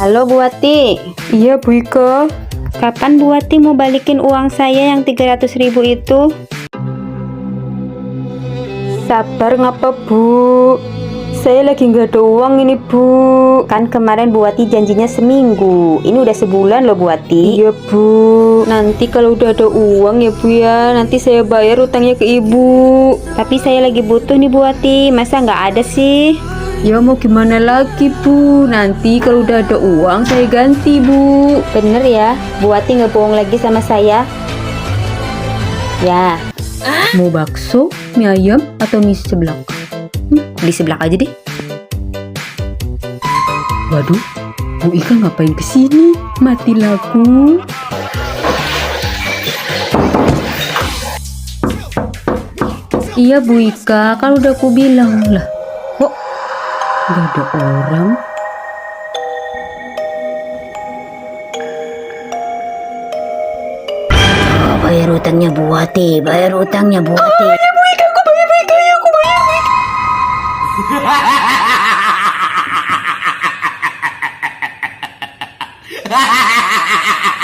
Halo Bu Wati. Iya Bu Ika. Kapan Bu Wati mau balikin uang saya yang 300.000 itu? Sabar ngapa Bu? Saya lagi nggak ada uang ini Bu. Kan kemarin Bu Wati janjinya seminggu. Ini udah sebulan loh Bu Wati. Iya Bu. Nanti kalau udah ada uang ya Bu ya, nanti saya bayar utangnya ke Ibu. Tapi saya lagi butuh nih Bu Wati. Masa nggak ada sih? Ya mau gimana lagi Bu? Nanti kalau udah ada uang saya ganti Bu. Bener ya, Bu Wati nggak bohong lagi sama saya. Ya, Mau bakso, mie ayam, atau mie seblak? di sebelah aja deh. Waduh, Bu Ika ngapain kesini? Mati lagu. Iya Bu Ika, kan udah aku bilang lah. Kok nggak ada orang? Oh, bayar utangnya Bu Wati, bayar utangnya Bu Wati. Ha ha ha ha ha!